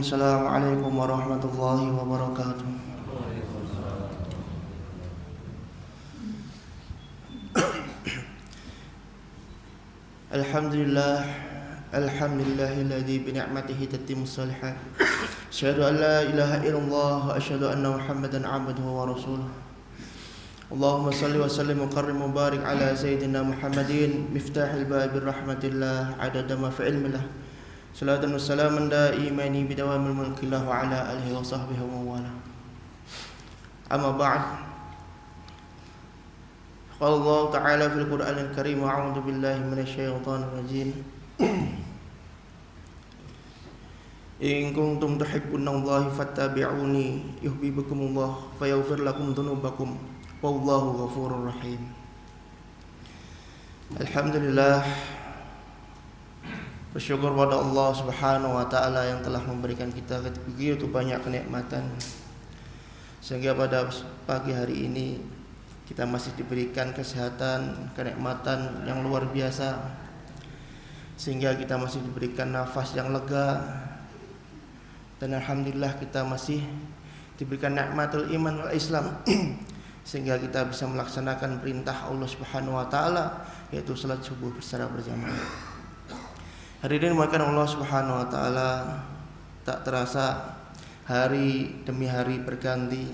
Assalamualaikum warahmatullahi wabarakatuh. Alhamdulillahilladzi bi ni'matihi tatimmus shalihat. Asyhadu an la ilaha illallah wa asyhadu anna Muhammadan 'abduhu wa rasuluh. Allahumma salli wa sallim wa karrim wa barik ala sayyidina Muhammadin miftahil babir rahmatillah adada ma fi ilmillah. Salatan wa salaman daimani bidawamil mulkillah wa ala alihi wa sahbihi wa wala. Amma ba'd. Qala Allah ta'ala fil Qur'anil Karim wa a'udzu billahi minasyaitonir rajim. In kuntum tuhibbunallaha fattabi'uni yuhibbukumullah wa yaghfir lakum dzunubakum wallahu ghafurur rahim. Alhamdulillah, bersyukur pada Allah Subhanahu wa taala yang telah memberikan kita begitu banyak kenikmatan sehingga pada pagi hari ini kita masih diberikan kesehatan, kenikmatan yang luar biasa, sehingga kita masih diberikan nafas yang lega, dan alhamdulillah kita masih diberikan nikmatul iman wal Islam sehingga kita bisa melaksanakan perintah Allah Subhanahu wa taala, yaitu salat subuh secara berjamaah. Hari ini dimuliakan Allah Subhanahu wa taala, tak terasa hari demi hari berganti,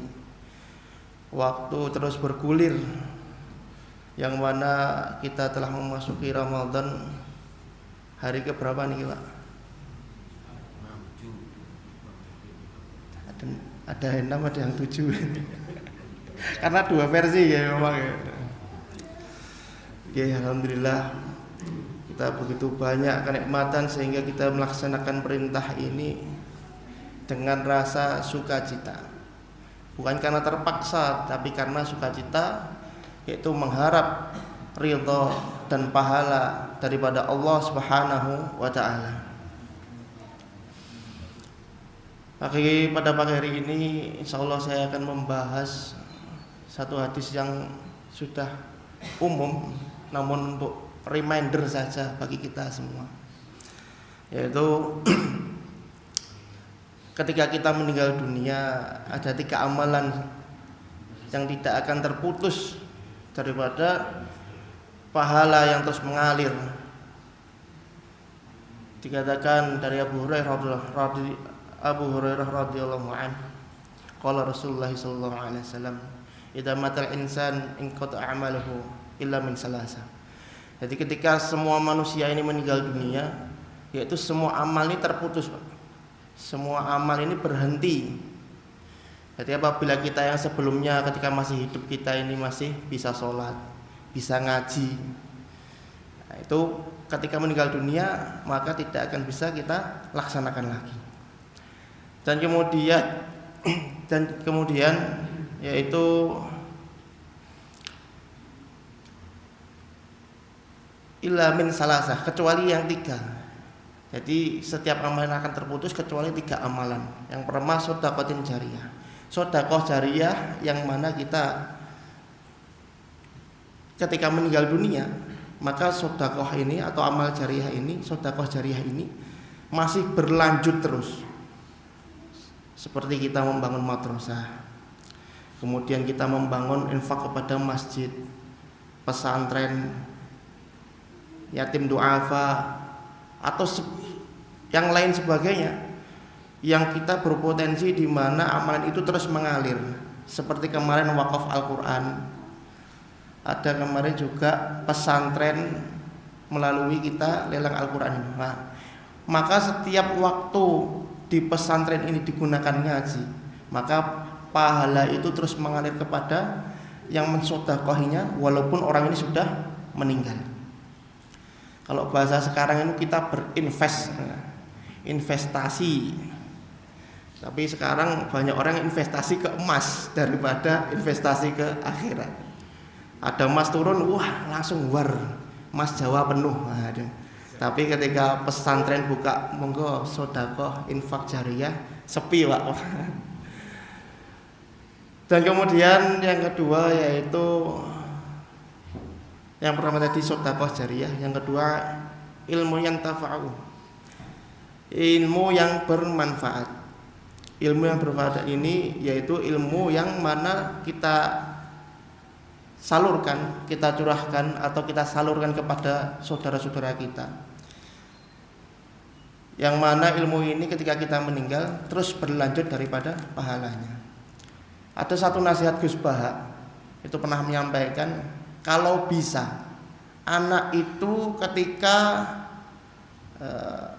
waktu terus bergulir, yang mana kita telah memasuki Ramadan. Hari keberapa nih Pak? Ada yang 6, ada yang 7. Karena dua versi ya memang ya. Ya alhamdulillah, kita begitu banyak kenikmatan sehingga kita melaksanakan perintah ini dengan rasa sukacita. Bukan karena terpaksa, tapi karena sukacita, yaitu mengharap ridha dan pahala daripada Allah Subhanahu wa taala. Pada pagi hari ini insyaallah saya akan membahas satu hadis yang sudah umum, namun untuk reminder saja bagi kita semua, yaitu ketika kita meninggal dunia ada 3 amalan yang tidak akan terputus daripada pahala yang terus mengalir. Dikatakan dari Abu Hurairah radhiyallahu anhu, qala Rasulullah sallallahu alaihi wasallam, idza matal insan inqata a'maluhu illa min salasa. Jadi ketika semua manusia ini meninggal dunia, yaitu semua amal ini terputus, Pak. Semua amal ini berhenti. Jadi apabila kita yang sebelumnya ketika masih hidup kita ini masih bisa sholat, bisa ngaji, nah, itu ketika meninggal dunia maka tidak akan bisa kita laksanakan lagi. Dan kemudian yaitu illa min salasah, kecuali yang 3. Jadi setiap amalan akan terputus kecuali 3 amalan. Yang pertama sedekahtin jariyah. Sedekah jariyah yang mana kita ketika meninggal dunia, maka sedekah ini atau amal jariyah ini, sedekah jariyah ini masih berlanjut terus. Seperti kita membangun madrasah, kemudian kita membangun infak kepada masjid, pesantren, yatim du'afa, atau yang lain sebagainya, yang kita berpotensi di mana amalan itu terus mengalir. Seperti kemarin wakaf Al-Quran, ada kemarin juga pesantren melalui kita lelang Al-Quran. Nah, maka setiap waktu di pesantren ini digunakan ngaji, maka pahala itu terus mengalir kepada yang mensedekahinya walaupun orang ini sudah meninggal. Kalau bahasa sekarang ini kita investasi. Tapi sekarang banyak orang investasi ke emas daripada investasi ke akhirat. Ada emas turun, wah langsung war, emas Jawa penuh. Ada. Tapi ketika pesantren buka, monggo sedekah infak jariyah, sepi Pak. Dan kemudian yang kedua yaitu yang pertama tadi sedekah jariyah, yang kedua ilmu yang tafa'u, ilmu yang bermanfaat. Ilmu yang berfaedah ini yaitu ilmu yang mana kita salurkan, kita curahkan atau kita salurkan kepada saudara-saudara kita. Yang mana ilmu ini ketika kita meninggal terus berlanjut daripada pahalanya. Ada satu nasihat Gus Baha itu pernah menyampaikan, kalau bisa anak itu ketika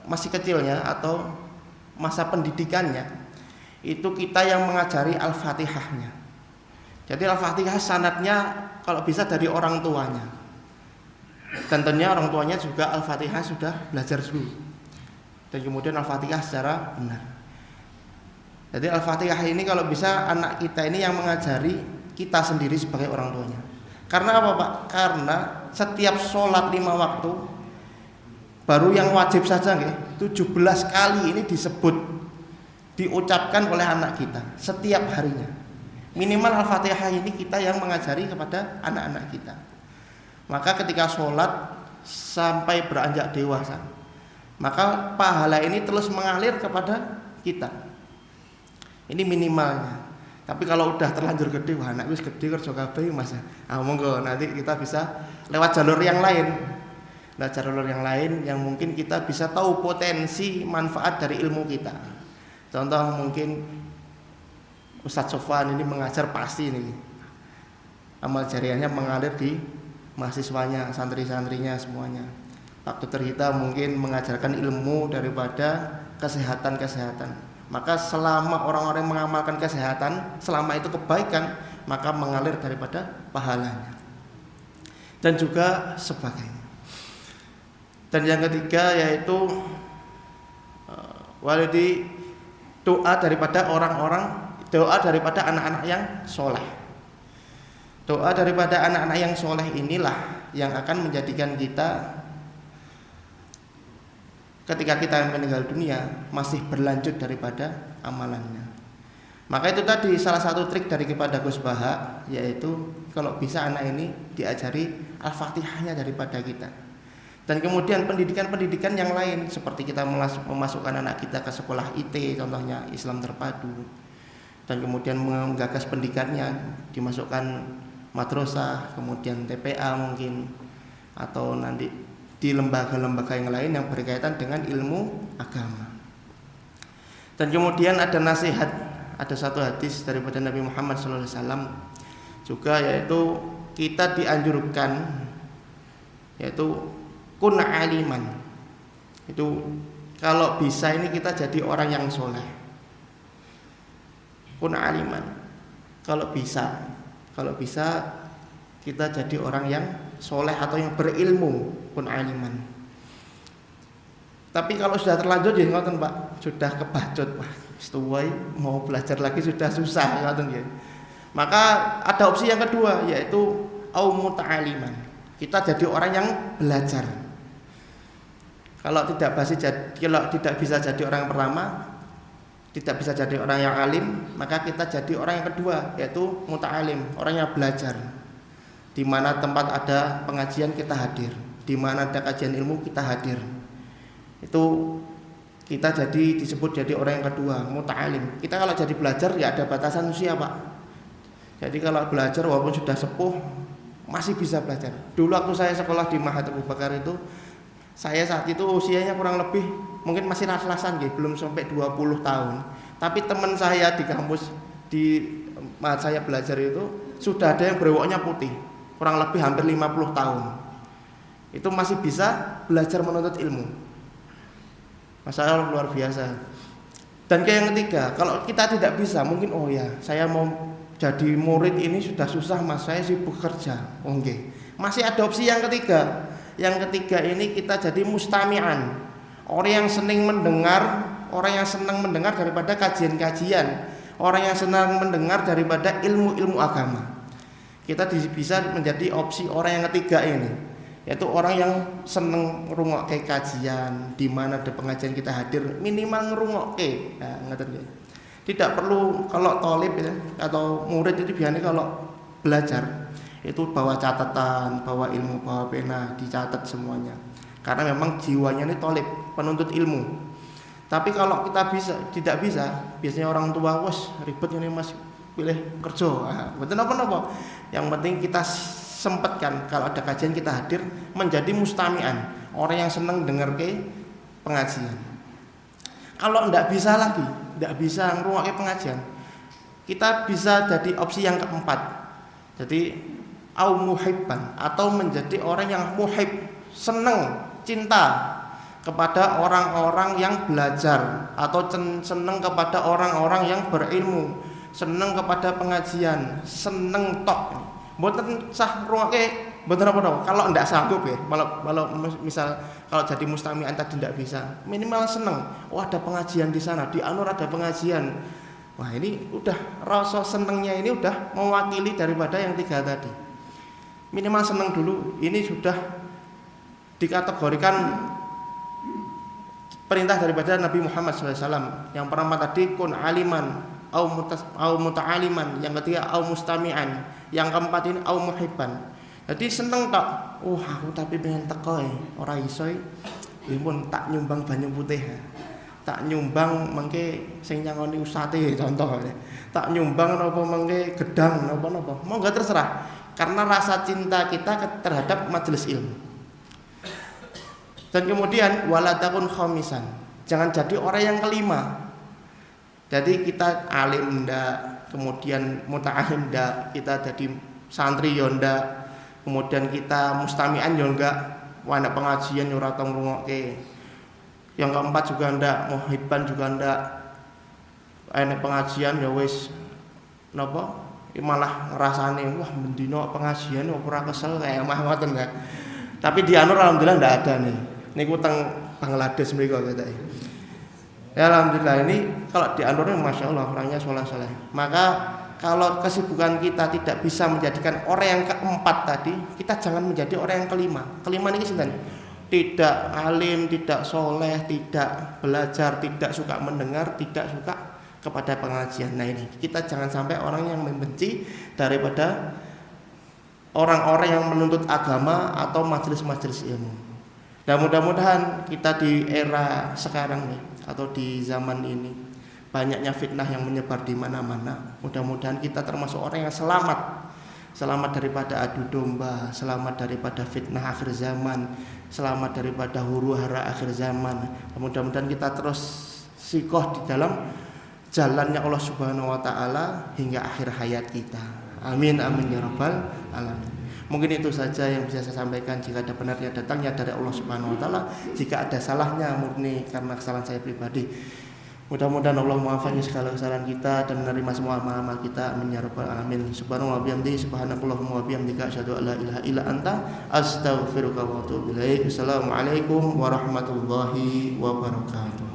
masih kecilnya atau masa pendidikannya itu kita yang mengajari Al-Fatihahnya. Jadi Al-Fatihah sanadnya kalau bisa dari orang tuanya. Dan tentunya orang tuanya juga Al-Fatihah sudah belajar dulu. Dan kemudian Al-Fatihah secara benar. Jadi Al-Fatihah ini kalau bisa anak kita ini yang mengajari kita sendiri sebagai orang tuanya. Karena apa Pak? Karena setiap sholat 5 waktu, baru yang wajib saja 17 kali ini diucapkan oleh anak kita setiap harinya. Minimal Al-Fatihah ini kita yang mengajari kepada anak-anak kita. Maka ketika sholat sampai beranjak dewasa, maka pahala ini terus mengalir kepada kita. Ini minimalnya. Tapi kalau udah terlanjur gede, wah anak wis gede kerja kabeh Mas. Monggo nanti kita bisa lewat jalur yang lain. Nah, jalur yang lain yang mungkin kita bisa tahu potensi manfaat dari ilmu kita. Contoh mungkin Ustadz Sofwan ini mengajar pasti ini amal jariahnya mengalir di mahasiswanya, santri-santrinya semuanya. Pak Dokter kita mungkin mengajarkan ilmu daripada kesehatan. Maka selama orang-orang mengamalkan kesehatan, selama itu kebaikan, maka mengalir daripada pahalanya. Dan juga sebagainya. Dan yang ketiga yaitu walidi doa daripada anak-anak yang soleh. Doa daripada anak-anak yang soleh inilah yang akan menjadikan kita ketika kita meninggal dunia masih berlanjut daripada amalannya. Maka itu tadi salah satu trik dari kepada Gus Baha, yaitu kalau bisa anak ini diajari Al-Fatihahnya daripada kita. Dan kemudian pendidikan-pendidikan yang lain seperti kita memasukkan anak kita ke sekolah IT, contohnya Islam Terpadu. Dan kemudian menggagas pendidikannya dimasukkan madrasah, kemudian TPA mungkin, atau nanti di lembaga-lembaga yang lain yang berkaitan dengan ilmu agama. Dan kemudian ada nasihat, ada satu hadis daripada Nabi Muhammad SAW juga, yaitu kita dianjurkan yaitu kun aliman. Itu kalau bisa ini kita jadi orang yang soleh. Kun aliman. Kalau bisa kita jadi orang yang soleh atau yang berilmu, kun aliman. Tapi kalau sudah terlanjur ya ngoten Pak, sudah kebacut, wah setuai mau belajar lagi sudah susah ngoten ya. Maka ada opsi yang kedua yaitu au muta'aliman. Kita jadi orang yang belajar. Kalau tidak bisa jadi orang yang pertama, tidak bisa jadi orang yang alim, maka kita jadi orang yang kedua yaitu muta'alim, orang yang belajar. Di mana tempat ada pengajian kita hadir, di mana ada kajian ilmu kita hadir. Itu kita disebut jadi orang yang kedua, muta'alim. Kita kalau jadi belajar ya ada batasan usia Pak. Jadi kalau belajar walaupun sudah sepuh masih bisa belajar. Dulu waktu saya sekolah di Mahat Abu Bakar itu, saya saat itu usianya kurang lebih mungkin masih las-lasan belum sampai 20 tahun. Tapi teman saya di kampus di Mahat saya belajar itu sudah ada yang berewoknya putih, kurang lebih hampir 50 tahun. Itu masih bisa belajar menuntut ilmu. Masalah luar biasa. Dan yang ketiga, kalau kita tidak bisa, mungkin saya mau jadi murid ini sudah susah Mas, saya sibuk kerja. Masih ada opsi yang ketiga. Yang ketiga ini kita jadi mustami'an, orang yang senang mendengar daripada kajian-kajian, orang yang senang mendengar daripada ilmu-ilmu agama. Kita bisa menjadi opsi orang yang ketiga ini, yaitu orang yang senang ngrungokke kajian, di mana ada pengajian kita hadir, minimal ngrungokke. Tidak perlu kalau thalib ya, atau murid itu biasanya kalau belajar itu bawa catatan, bawa ilmu, bawa pena, dicatat semuanya. Karena memang jiwanya ini thalib, penuntut ilmu. Tapi kalau kita tidak bisa, biasanya orang tua wes ribet ini Mas pilih kerja. Betul apa-apa. Yang penting kita sempatkan kalau ada kajian kita hadir menjadi mustami'an, orang yang senang dengar ke pengajian. Kalau tidak bisa lagi, tidak bisa ngrungokke pengajian, kita bisa jadi opsi yang keempat. Jadi au muhibban, atau menjadi orang yang muhib, senang, cinta kepada orang-orang yang belajar, atau senang kepada orang-orang yang berilmu, senang kepada pengajian, senang tok. Mboten sah ngrungokke, mboten apa-apa. Kalau ndak sanggup ya, kalau misal kalau jadi mustami'an tadi ndak bisa, minimal senang. Oh ada pengajian di sana, di Anur ada pengajian. Wah ini udah rasa senangnya ini udah mewakili daripada yang 3 tadi. Minimal senang dulu, ini sudah dikategorikan perintah daripada Nabi Muhammad SAW. Yang pertama tadi kun aliman au muta'aliman, yang ketiga au mustami'an, yang keempat ini au muhibban. Jadi seneng tak, aku tapi pengen teko ora iso pun tak nyumbang banyu putih, tak nyumbang mengke sing nyangoni usate contoh, tak nyumbang napa mengke gedang napa-napa, monggo terserah, karena rasa cinta kita terhadap majelis ilmu. Dan kemudian walatakun khamisan, jangan jadi orang yang kelima. Jadi kita alim ndak, kemudian muta'alim ndak, kita jadi santri yo ndak, kemudian kita mustami'an yo enggak, anak pengajian yo ora tau ngrungokke. Yang keempat juga ndak, muhibban juga ndak. Anak pengajian yo wis napa? Malah ngrasane wah mendino pengajian ora kesel kayak mah ngoten enggak. Tapi di Anur alhamdulillah ndak ada nih. Niku teng Bangladesh mriku katanya. Ya alhamdulillah, ini kalau di Anur masya Allah orangnya soleh-soleh. Maka kalau kesibukan kita tidak bisa menjadikan orang yang keempat tadi, kita jangan menjadi orang yang kelima. Kelima ini sinten? Tidak alim, tidak soleh, tidak belajar, tidak suka mendengar, tidak suka kepada pengajian. Nah ini kita jangan sampai orang yang membenci daripada orang-orang yang menuntut agama atau majelis-majelis ilmu. Dan mudah-mudahan kita di era sekarang nih, atau di zaman ini banyaknya fitnah yang menyebar di mana-mana. Mudah-mudahan kita termasuk orang yang selamat daripada adu domba, selamat daripada fitnah akhir zaman, selamat daripada huru-hara akhir zaman. Mudah-mudahan kita terus sikoh di dalam jalannya Allah Subhanahu wa taala hingga akhir hayat kita. Amin amin ya rabbal alamin. Mungkin itu saja yang bisa saya sampaikan. Jika ada benarnya datangnya dari Allah Subhanahu wa taala, jika ada salahnya murni karena kesalahan saya pribadi. Mudah-mudahan Allah mengampuni segala kesalahan kita dan menerima semua amal-amal kita. Amin ya rabbal alamin. Subhanallah wa bihamdihi, subhanakallahumma wa bihamdika, asyhadu an la ilaha illa anta, astaghfiruka wa atubu ilaik. Assalamualaikum warahmatullahi wabarakatuh.